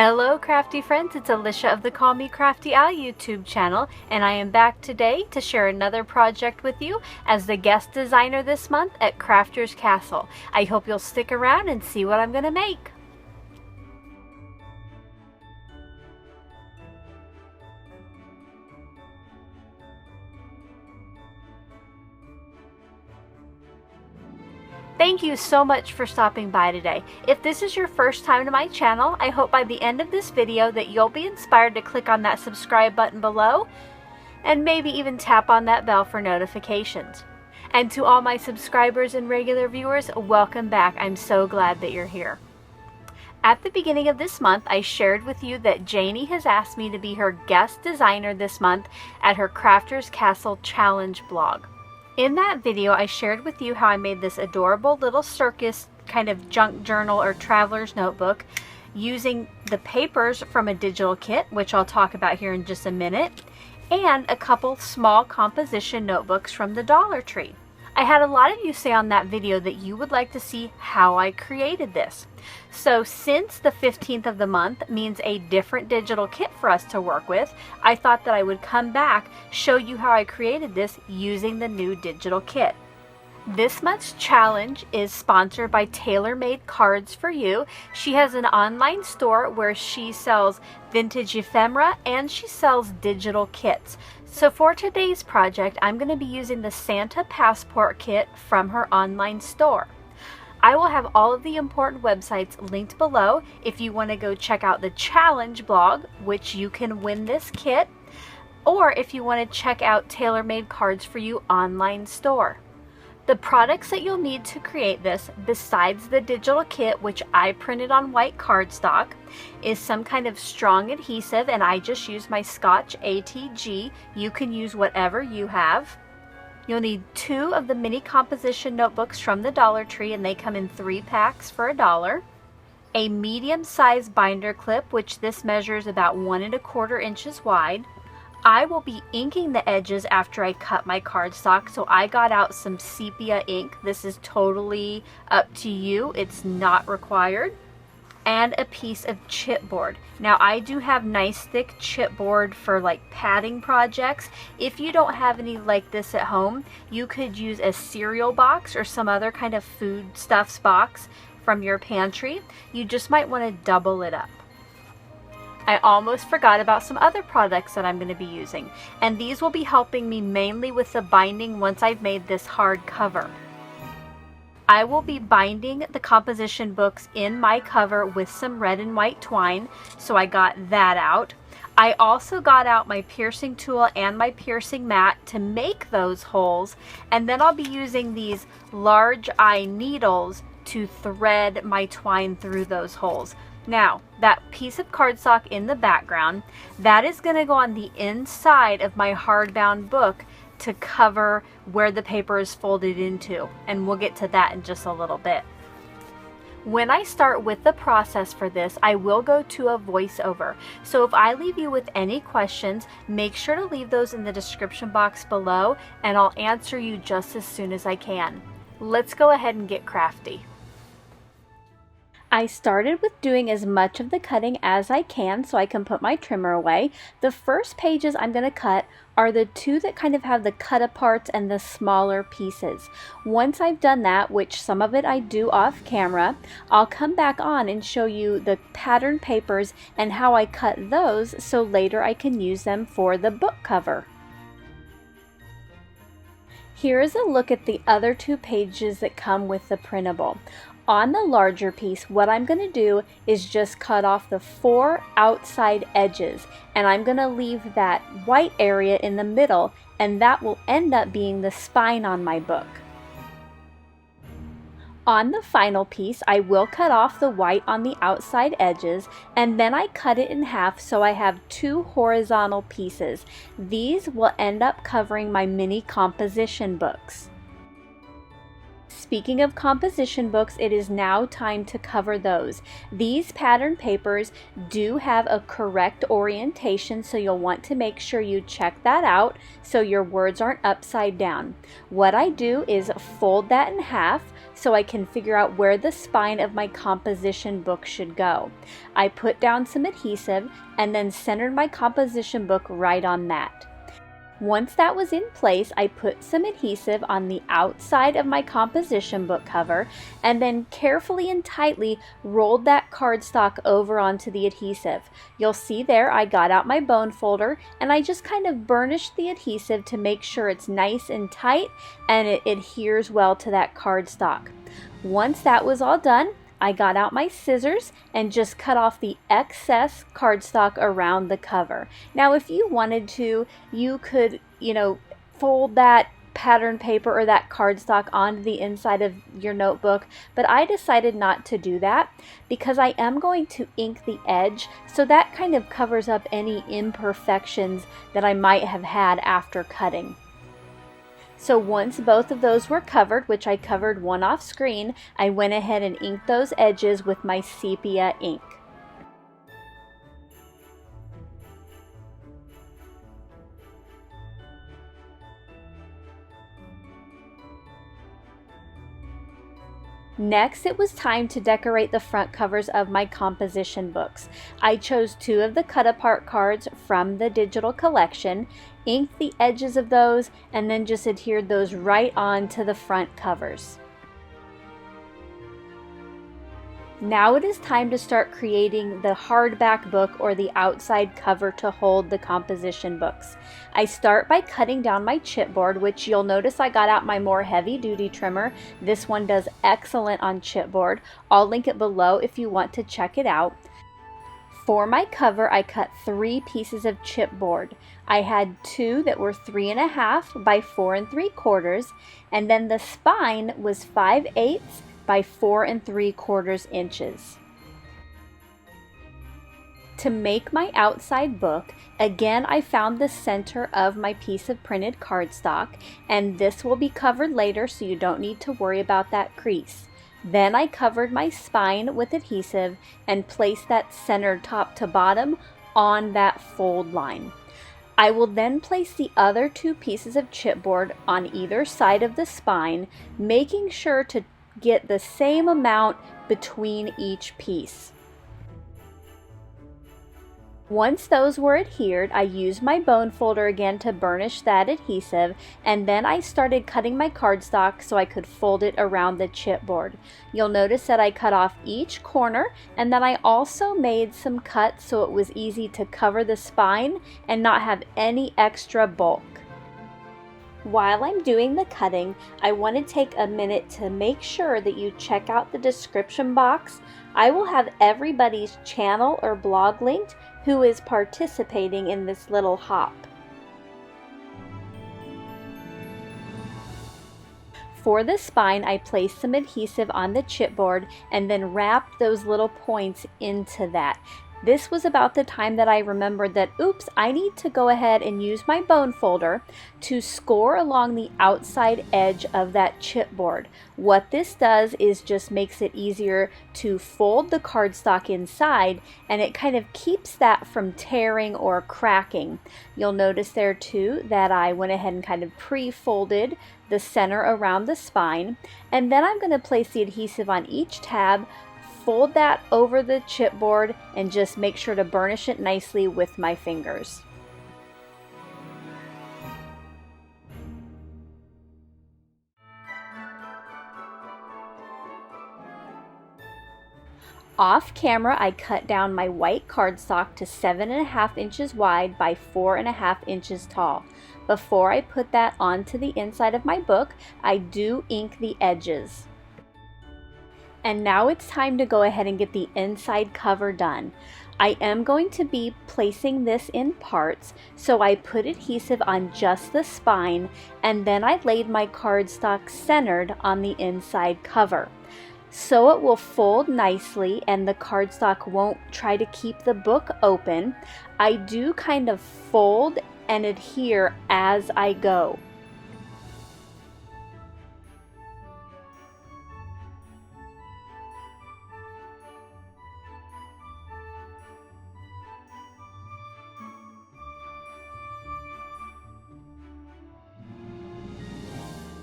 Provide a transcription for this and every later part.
Hello crafty friends, it's Alicia of the Call Me Crafty YouTube channel, and I am back today to share another project with you as the guest designer this month at Crafter's Castle. I hope you'll stick around and see what I'm going to make. Thank you so much for stopping by today. If this is your first time to my channel, I hope by the end of this video that you'll be inspired to click on that subscribe button below and maybe even tap on that bell for notifications. And to all my subscribers and regular viewers, welcome back. I'm so glad that you're here. At the beginning of this month, I shared with you that Janie has asked me to be her guest designer this month at her Crafter's Castle Challenge blog. In that video, I shared with you how I made this adorable little circus kind of junk journal or traveler's notebook using the papers from a digital kit, which I'll talk about here in just a minute, and a couple small composition notebooks from the Dollar Tree. I had a lot of you say on that video that you would like to see how I created this. So since the 15th of the month means a different digital kit for us to work with, I thought that I would come back, show you how I created this using the new digital kit. This month's challenge is sponsored by Tailor Made Cards for You. She has an online store where she sells vintage ephemera and she sells digital kits. So for today's project, I'm going to be using the Santa Passport Kit from her online store. I will have all of the important websites linked below if you want to go check out the challenge blog, which you can win this kit, or if you want to check out Tailor Made Cards for You online store. The products that you'll need to create this, besides the digital kit, which I printed on white cardstock, is some kind of strong adhesive, and I just use my Scotch ATG. You can use whatever you have. You'll need 2 of the mini composition notebooks from the Dollar Tree, and they come in 3 packs for $1. A medium-sized binder clip, which this measures about 1 1/4 inches wide. I will be inking the edges after I cut my cardstock, so I got out some sepia ink. This is totally up to you. It's not required. And a piece of chipboard. Now I do have nice thick chipboard for like padding projects. If you don't have any like this at home, you could use a cereal box or some other kind of foodstuffs box from your pantry. You just might want to double it up. I almost forgot about some other products that I'm going to be using, and these will be helping me mainly with the binding once I've made this hard cover. I will be binding the composition books in my cover with some red and white twine, so I got that out. I also got out my piercing tool and my piercing mat to make those holes, and then I'll be using these large eye needles to thread my twine through those holes. Now, that piece of cardstock in the background, that is going to go on the inside of my hardbound book to cover where the paper is folded into, and we'll get to that in just a little bit. When I start with the process for this, I will go to a voiceover. So if I leave you with any questions, make sure to leave those in the description box below, and I'll answer you just as soon as I can. Let's go ahead and get crafty. I started with doing as much of the cutting as I can so I can put my trimmer away. The first pages I'm going to cut are the 2 that kind of have the cut aparts and the smaller pieces. Once I've done that, which some of it I do off camera, I'll come back on and show you the pattern papers and how I cut those so later I can use them for the book cover. Here is a look at the other 2 pages that come with the printable. On the larger piece, what I'm going to do is just cut off the 4 outside edges, and I'm going to leave that white area in the middle, and that will end up being the spine on my book. On the final piece, I will cut off the white on the outside edges, and then I cut it in half so I have 2 horizontal pieces. These will end up covering my mini composition books. Speaking of composition books, it is now time to cover those. These pattern papers do have a correct orientation, so you'll want to make sure you check that out so your words aren't upside down. What I do is fold that in half so I can figure out where the spine of my composition book should go. I put down some adhesive and then centered my composition book right on that. Once that was in place, I put some adhesive on the outside of my composition book cover and then carefully and tightly rolled that cardstock over onto the adhesive. You'll see there I got out my bone folder and I just kind of burnished the adhesive to make sure it's nice and tight and it adheres well to that cardstock. Once that was all done, I got out my scissors and just cut off the excess cardstock around the cover. Now, if you wanted to, you could, fold that pattern paper or that cardstock onto the inside of your notebook, but I decided not to do that because I am going to ink the edge, so that kind of covers up any imperfections that I might have had after cutting. So once both of those were covered, which I covered one off screen, I went ahead and inked those edges with my sepia ink. Next, it was time to decorate the front covers of my composition books. I chose 2 of the cut-apart cards from the digital collection, inked the edges of those, and then just adhered those right on to the front covers. Now it is time to start creating the hardback book or the outside cover to hold the composition books. I start by cutting down my chipboard, which you'll notice I got out my more heavy duty trimmer. This one does excellent on chipboard. I'll link it below if you want to check it out. For my cover, I cut 3 pieces of chipboard. I had 2 that were 3.5 by 4 3/4, and then the spine was 5/8 by 4 3/4 inches. To make my outside book, again I found the center of my piece of printed cardstock, and this will be covered later, so you don't need to worry about that crease. Then I covered my spine with adhesive and placed that centered top to bottom on that fold line. I will then place the other 2 pieces of chipboard on either side of the spine, making sure to get the same amount between each piece. Once those were adhered, I used my bone folder again to burnish that adhesive, and then I started cutting my cardstock so I could fold it around the chipboard. You'll notice that I cut off each corner, and then I also made some cuts so it was easy to cover the spine and not have any extra bulk. While I'm doing the cutting, I want to take a minute to make sure that you check out the description box. I will have everybody's channel or blog linked who is participating in this little hop. For the spine, I placed some adhesive on the chipboard and then wrapped those little points into that. This was about the time that I remembered that, oops, I need to go ahead and use my bone folder to score along the outside edge of that chipboard. What this does is just makes it easier to fold the cardstock inside, and it kind of keeps that from tearing or cracking. You'll notice there too that I went ahead and kind of pre-folded the center around the spine, and then I'm going to place the adhesive on each tab, fold that over the chipboard, and just make sure to burnish it nicely with my fingers. Off camera, I cut down my white cardstock to 7.5 inches wide by 4.5 inches tall. Before I put that onto the inside of my book, I do ink the edges. And now it's time to go ahead and get the inside cover done. I am going to be placing this in parts, so I put adhesive on just the spine, and then I laid my cardstock centered on the inside cover. So it will fold nicely and the cardstock won't try to keep the book open. I do kind of fold and adhere as I go.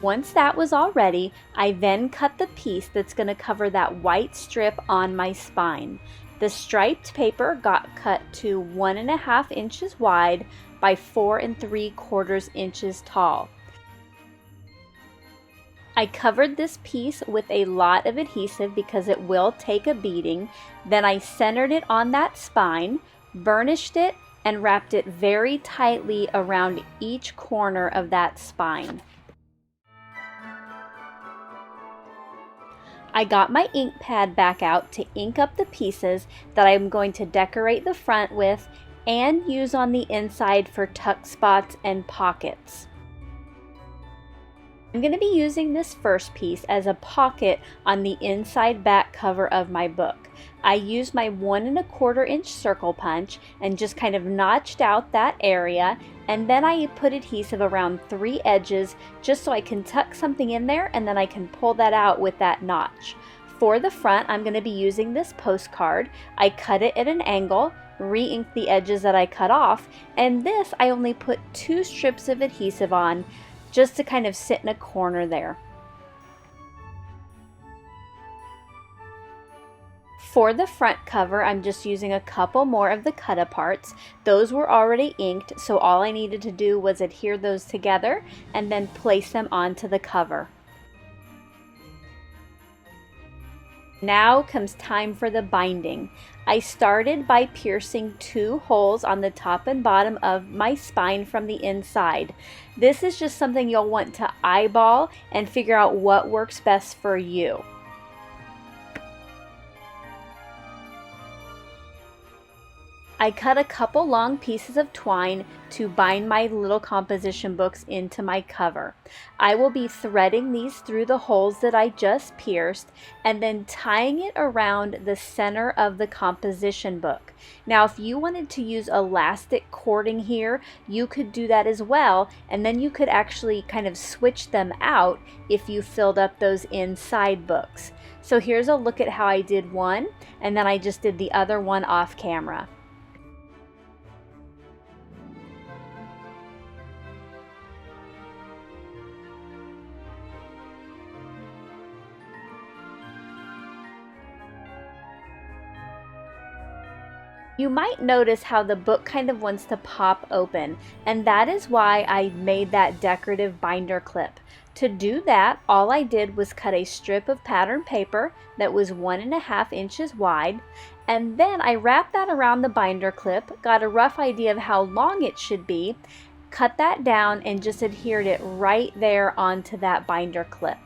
Once that was all ready, I then cut the piece that's going to cover that white strip on my spine. The striped paper got cut to 1.5 inches wide by 4 3/4 inches tall. I covered this piece with a lot of adhesive because it will take a beating. Then I centered it on that spine, burnished it, and wrapped it very tightly around each corner of that spine. I got my ink pad back out to ink up the pieces that I'm going to decorate the front with and use on the inside for tuck spots and pockets. I'm going to be using this first piece as a pocket on the inside back cover of my book. I used my 1 1/4 inch circle punch and just kind of notched out that area, and then I put adhesive around 3 edges just so I can tuck something in there and then I can pull that out with that notch. For the front, I'm going to be using this postcard. I cut it at an angle, re-inked the edges that I cut off, and this I only put 2 strips of adhesive on just to kind of sit in a corner there. For the front cover, I'm just using a couple more of the cut-aparts. Those were already inked, so all I needed to do was adhere those together and then place them onto the cover. Now comes time for the binding. I started by piercing 2 holes on the top and bottom of my spine from the inside. This is just something you'll want to eyeball and figure out what works best for you. I cut a couple long pieces of twine to bind my little composition books into my cover. I will be threading these through the holes that I just pierced and then tying it around the center of the composition book. Now, if you wanted to use elastic cording here, you could do that as well, and then you could actually kind of switch them out if you filled up those inside books. So here's a look at how I did one, and then I just did the other one off camera. You might notice how the book kind of wants to pop open, and that is why I made that decorative binder clip. To do that, all I did was cut a strip of pattern paper that was 1.5 inches wide, and then I wrapped that around the binder clip, got a rough idea of how long it should be, cut that down, and just adhered it right there onto that binder clip.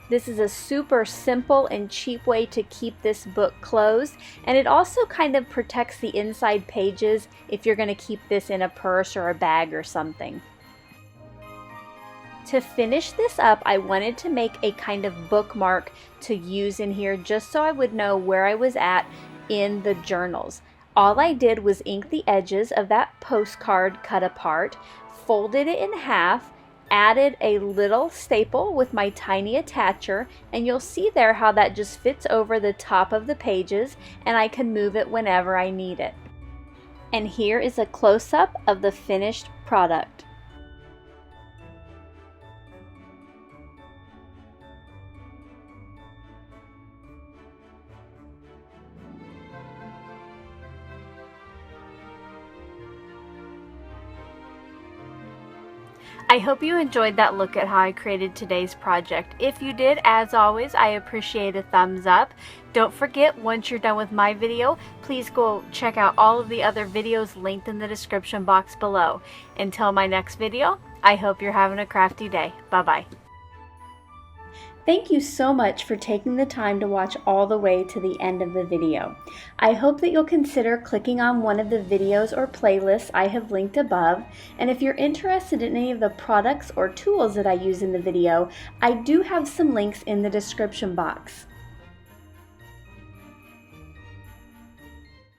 This is a super simple and cheap way to keep this book closed, and it also kind of protects the inside pages if you're going to keep this in a purse or a bag or something. To finish this up, I wanted to make a kind of bookmark to use in here just so I would know where I was at in the journals. All I did was ink the edges of that postcard cut apart, folded it in half, added a little staple with my tiny attacher, and you'll see there how that just fits over the top of the pages, and I can move it whenever I need it. And here is a close-up of the finished product. I hope you enjoyed that look at how I created today's project. If you did, as always, I appreciate a thumbs up. Don't forget, once you're done with my video, please go check out all of the other videos linked in the description box below. Until my next video, I hope you're having a crafty day. Bye-bye. Thank you so much for taking the time to watch all the way to the end of the video. I hope that you'll consider clicking on one of the videos or playlists I have linked above, and if you're interested in any of the products or tools that I use in the video, I do have some links in the description box.